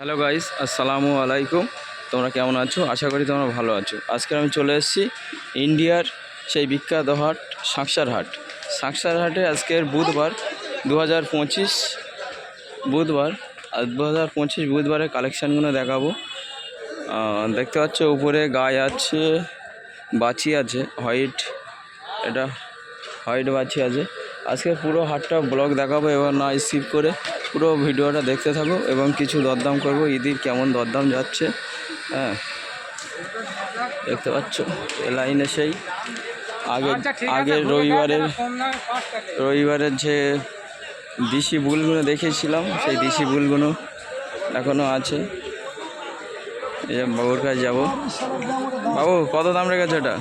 Hello guys, আসসালামু আলাইকুম। তোমরা কেমন আছো? আশা করি তোমরা ভালো আছো। আজকে আমি চলে এসেছি ইন্ডিয়ার সেই বিখ্যাত হাট সাঁকসার হাট। সাঁকসার হাটে আজকের বুধবার 2025 বুধবার আর 2025 বুধবারের কালেকশানগুলো দেখাবো। দেখতে পাচ্ছ উপরে গায়ে আছে, বাছি আছে হোয়াইট, এটা হোয়াইট বাছি আছে। আজকে পুরো হাটটা ব্লগ দেখাবো এবং না স্কিপ করে পুরো ভিডিওটা দেখতে থাকো এবং কিছু দরদাম করবো, ঈদের কেমন দরদাম যাচ্ছে। হ্যাঁ, দেখতে পাচ্ছ এ লাইনে সেই আগের রবিবারের যে দেশি বুলগুলো দেখিয়েছিলাম, সেই দেশি বুলগুলো এখনও আছে। এই যে বাবুর কাছে যাবো। বাবু, কত দাম রেখেছে এটা?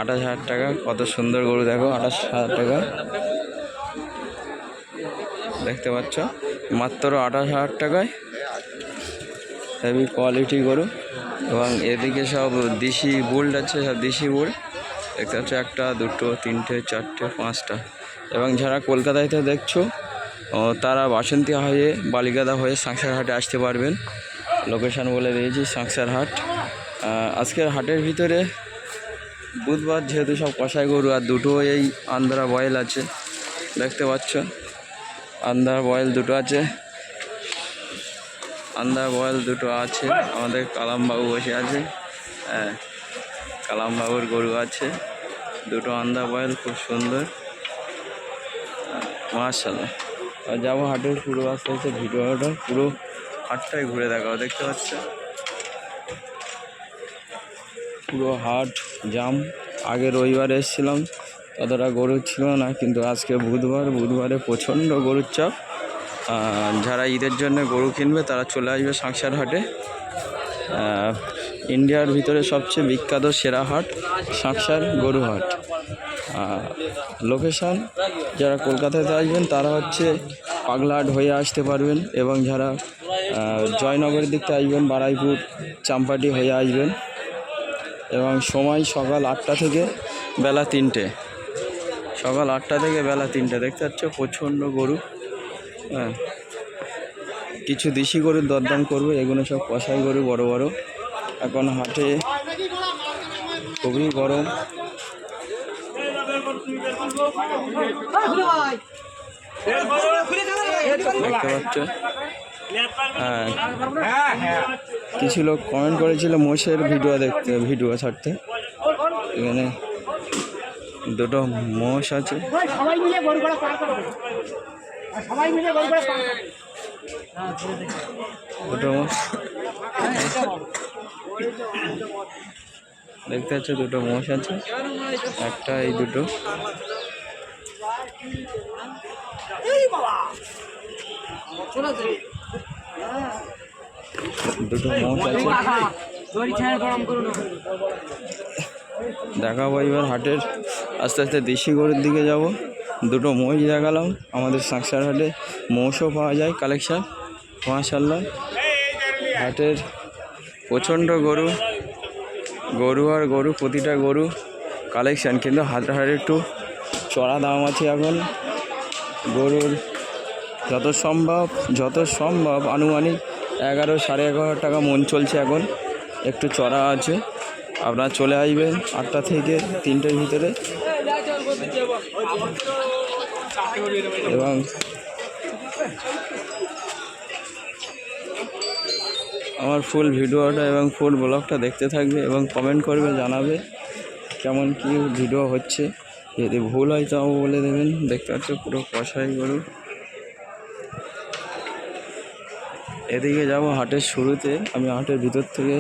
28,000 টাকা। কত সুন্দর গরু দেখো, 28,000 টাকা। দেখতে পাচ্ছ মাত্র 28,000 টাকায় হেভি কোয়ালিটি গরু। এবং এদিকে সব দেশি বুল্ড আছে, সব দেশি বুল্ড দেখতে পাচ্ছ, একটা দুটো তিনটে চারটে পাঁচটা। এবং যারা কলকাতায় দেখছো তারা বাসন্তী হয়ে বালিগাদা হয়ে সাঁকসার হাটে আসতে পারবেন। লোকেশান বলে দিয়েছি, সাঁকসার হাট। আজকের হাটের ভিতরে বুধবার যেহেতু সব কষাই গরু, আর দুটো এই আন্ধ্রা বয়েল আছে, দেখতে পাচ্ছ আন্ধ্রা বয়েল দুটো আছে, আন্ধ্রা বয়েল দুটো আছে। আমাদের কালামবাবু বসে আছে, হ্যাঁ কালামবাবুর গরু আছে দুটো আন্ধ্রা বয়েল, খুব সুন্দর মাশাআল্লাহ। আর যাবো হাটের পুরো আস্তে আস্তে ভিডিওটা পুরো হাটটাই ঘুরে দেখাবো। দেখতে পাচ্ছ পুরো হাট জাম। আগে রবিবার এসেছিলাম, ততটা গরু ছিল না, কিন্তু আজকে বুধবারে প্রচণ্ড গরুর চাপ। যারা ঈদের জন্য গরু কিনবে তারা চলে আসবে সাঁকসার হাটে। ইন্ডিয়ার ভিতরে সবচেয়ে বিখ্যাত সেরা হাট সাঁকসার গরু হাট। লোকেশান যারা কলকাতাতে আসবেন তারা হচ্ছে পাগলাহাট হয়ে আসতে পারবেন, এবং যারা জয়নগরের দিকতে আসবেন বারাইপুর চাম্পাটি হয়ে আসবেন। এবং সময় সকাল 8টা থেকে বেলা 3টে, সকাল 8টা থেকে বেলা 3টে। দেখতে পাচ্ছ প্রচণ্ড গরু। হ্যাঁ, কিছু দেশি গরুর দরদাম করবো, এগুলো সব কষাই গরু বড় বড়। এখন হাটে খুবই গরম। দেখতে পাচ্ছ, হ্যাঁ কিছু লোক কমেন্ট করেছিল মোষের ভিডিও ছাড়তে। এখানে দুটো মোষ আছে, দুটো মোষ দেখতে পাচ্ছ, দুটো মোষ আছে, একটা এই দুটো। দুটো মোষ আছে, দেখাবো এবার হাটের আস্তে আস্তে দেশি গরুর দিকে যাব। দুটো মোষ দেখালাম। আমাদের সাঁকসার হাটে মোষও পাওয়া যায় কালেকশান মাশাআল্লাহ। হাটের প্রচণ্ড গরু আর গরু, প্রতিটা গরু কালেকশান, কিন্তু হাটের একটু চড়া দাম আছে এখন গরুর। যত সম্ভব আনুমানিক 11-11.5 টাকা মন চলছে এখন, একটু চড়া আছে। আপনারা চলে আসবেন 8টা থেকে 3টের ভিতরে। এবং আমার ফুল ভিডিওটা এবং ফুল ব্লগটা দেখতে থাকবে এবং কমেন্ট করবে, জানাবে কেমন কি ভিডিও হচ্ছে। যদি ভুল হয় তাও বলে দেবেন। দেখতে পাচ্ছ পুরো কষাই গরু। এদিকে যাব হাটের শুরুতে, আমি হাটের ভিতর থেকে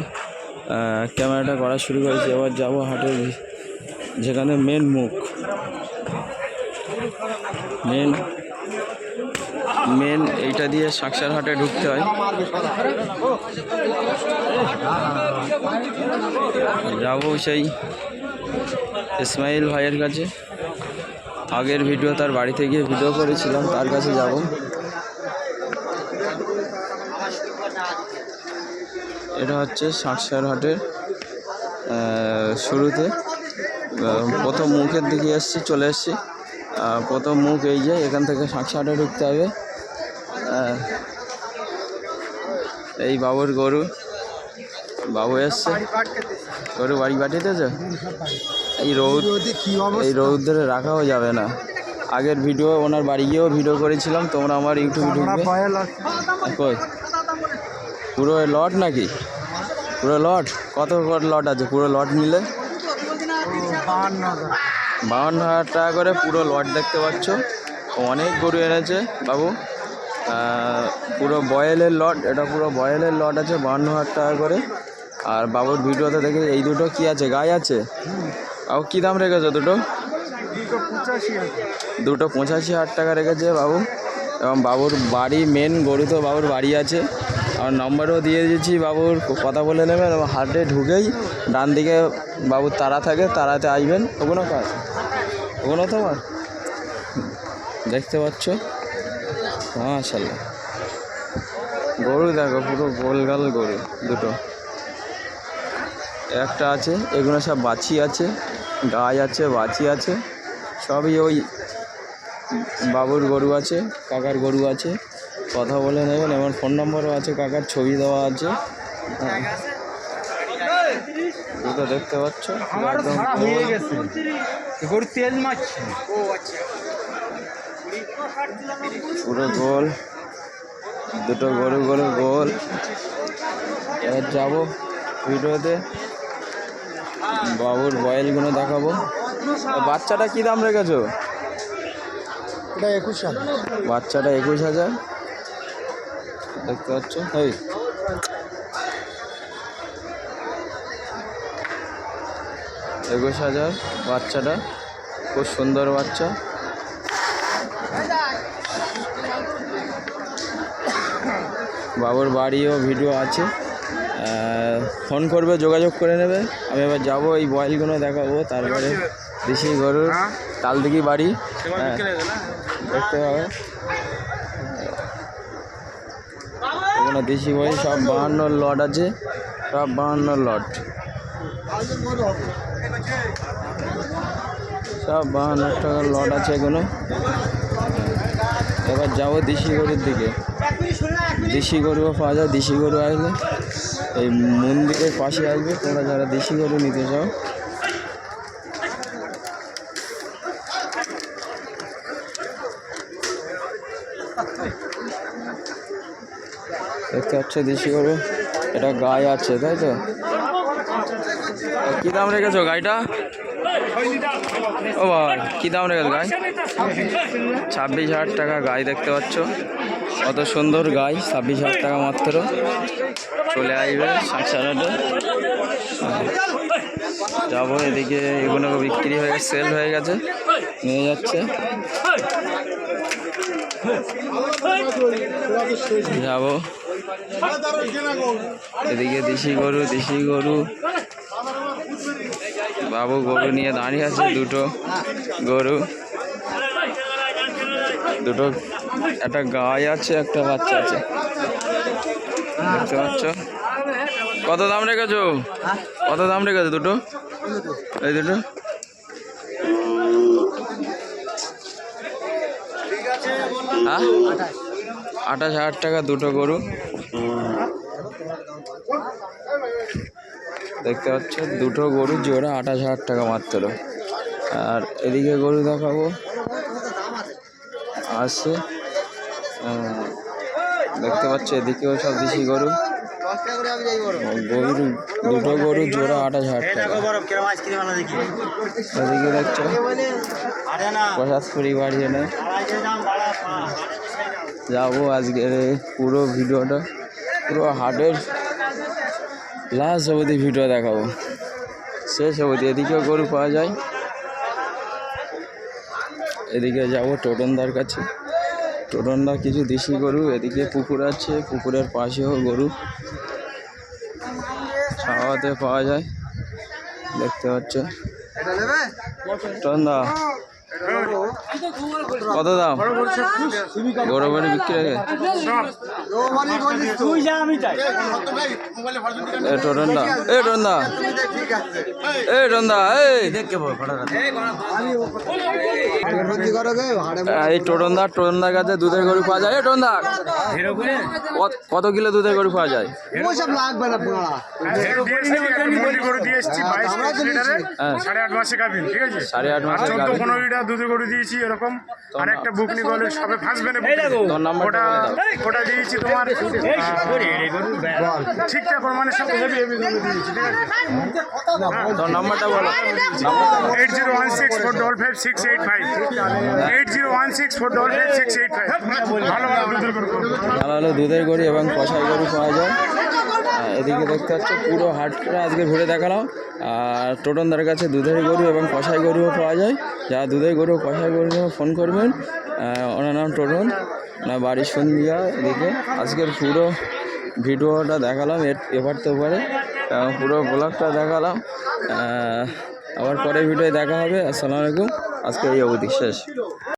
ক্যামেরাটা করা শুরু করেছি। এবার যাব হাটের যেখানে মেন মুখ, মেন এইটা দিয়ে সাঁকসার হাটে ঢুকতে হয়। যাব সেই ইসমাইল ভাইয়ের কাছে। আগের ভিডিও তার বাড়িতে গিয়ে ভিডিও করেছিলাম, তার কাছে যাব। এটা হচ্ছে সাঁকসার হাটের শুরুতে প্রথম মুখের দিকে চলে এসেছি। প্রথম মুখ এই যে, এখান থেকে সাঁকসার হাটে ঢুকতে হবে। এই বাবুর গরু, বাবু এসছে, গরু বাড়ি পাঠিয়েছে। এই রোদ ধরে রাখাও যাবে না। আগের ভিডিও ওনার বাড়ি গিয়েও ভিডিও করেছিলাম, তোমরা আমার ইউটিউবে ঢুকবে। কই পুরো লট নাকি? পুরো লট কত লট আছে? পুরো লট মিলে 52,000 টাকা করে পুরো লট দেখতে পাচ্ছ। অনেক গরু এনেছে বাবু, পুরো বয়েলের লট, এটা পুরো বয়েলের লট আছে 52,000 টাকা করে। আর বাবুর ভিডিওতে দেখে এই দুটো কি আছে, গায়ে আছে। বাবু কী দাম রেখেছো দুটো? 85,000 টাকা রেখেছে বাবু। এবং বাবুর বাড়ি মেন গরু তো বাবুর বাড়ি আছে, আর নম্বরও দিয়ে দিয়েছি। বাবুর কথা বলে নেবেন এবং হাটে ঢুকেই ডান দিকে বাবুর তারা থাকে, তারাতে আসবেন। ওগুলো কাজ, ওগুলো তোমার দেখতে পাচ্ছ। মাশাআল্লাহ গরু দেখো, পুরো গোলগাল গরু দুটো, একটা আছে। এগুলো সব বাছি আছে, গায়ে আছে, বাছি আছে, সবই ওই বাবুর গরু আছে, কাকার গরু আছে। কথা বলে নেবেন, এমন ফোন নম্বরও আছে, কাকার ছবি দেওয়া আছে। দুটো দেখতে পাচ্ছ পুরো গোল, দুটো গরু গোল। এবার যাবো ভিডিওতে, বাবুর বয়েলগুলো দেখাবো। বাচ্চাটা কি দাম রেখেছো? এটা 21,000। বাচ্চাটা 21,000 দেখতে পাচ্ছ। এই 21,000 বাচ্চাটা, খুব সুন্দর বাচ্চা। বাবুর বাড়িও ভিডিও আছে, ফোন করবে, যোগাযোগ করে নেবে। আমি এবার যাবো, এই বয়েলগুলো দেখাবো, তারপরে দেশি গরুর তালদিঘি বাড়ি দেখতে পাবে। এখানে দেশি বয়েল সব 52 লট আছে, সব 52 লট, সব 52 টাকার লট আছে এগুলো। এবার যাবো দেশি গরুর দিকে। দেশি গরুও পাওয়া যায়, দেশি গরু আসলে এই মন্দিরের পাশে আসবে তোমরা যারা দেশি গরু নিতে চাও। দেখতে পাচ্ছ দেশি গরু, এটা গায়ে আছে, তাই তো? কী দাম রেখেছো গাইটা? ও ভাই কী দাম রেখেছো গাই? 26,000 টাকা গাই দেখতে পাচ্ছ, কত সুন্দর গাই। 26,000 টাকা মাত্র। চলে আসবে সাকসার হাটে। যাবো এদিকে, এগুলো বিক্রি হয়ে গেছে, সেল হয়ে গেছে, নিয়ে যাচ্ছে। যাবো এদিকে দেশি গরু বাবু গরু নিয়ে দাঁড়িয়ে আছে। দুটো গরু, দুটো, একটা গাই আছে, একটা বাচ্চা আছে, দেখতে পাচ্ছ। কত দাম রেখেছো? কত দাম রেখেছো দুটো? এই দুটো 28,000 টাকা দুটো গরু দেখতে পাচ্ছ। দুটো গরু জোড়া 28,000 টাকা মাত্র। আর এদিকে গরু দেখাবো আছে, দেখতে পাচ্ছ। এদিকেও সব দেশি গরু, দুটো গরু জোড়া 28,000 টাকা। এদিকে দেখছো পঁচাশপুরি বাড়ি এনে। যাবো আজকের পুরো ভিডিওটা, পুরো হাটের লাস্ট অবধি ভিডিও দেখাবো, শেষ অবধি। এদিকেও গরু পাওয়া যায়। এদিকে যাবো টোটনদার কাছে, টোটনদা কিছু দেশি গরু। এদিকে পুকুর আছে, পুকুরের পাশেও গরু খাওয়াতে পাওয়া যায়, দেখতে পাচ্ছ। টোটনদা কত দাম গরু বাড়ি বিক্রি হয়ে? এ টোটনদা এই টোটনদার কাছে দুধের গরু পাওয়া যায়। টোটনদা কত কিলো দুধের গরু পাওয়া যায়? সাড়ে 8 মাসে গাভিন, ঠিক আছে? 8.5 মাসে 14-15 লিটার দুধের গরু দিয়েছি এরকম। আর একটা বুকনি গলে সবে ফার্স্ট বেনে তোর নাম্বারটা বলে দাও। ওটা দিয়েছি তোমার ঠিকঠাক মানে সব হেভি হেভি গরু দিয়েছি, ঠিক আছে? তোর নাম্বারটা বলো। 8016455685 8016455685 ভালো ভালো দুধের গরু। ভালো ভালো দুধের গরু এবং কষাই গরু পাওয়া যায়। এদিকে দেখতে পাচ্ছ পুরো হাটটা আজকে ঘুরে দেখালাম। আর টোটনদার কাছে দুধের গরু এবং কষাই গরুও পাওয়া যায়। যারা দুধের গরু কষাই গরু ফোন করবেন। ওনার নাম টোটন, না বাড়ি সন্ধ্যা। এদিকে আজকের পুরো ভিডিওটা দেখালাম এবার তো পরে পুরো ব্লগটা দেখালাম। আবার পরের ভিডিওয় দেখা হবে। আসসালামু আলাইকুম। আজকে এই অবধি শেষ।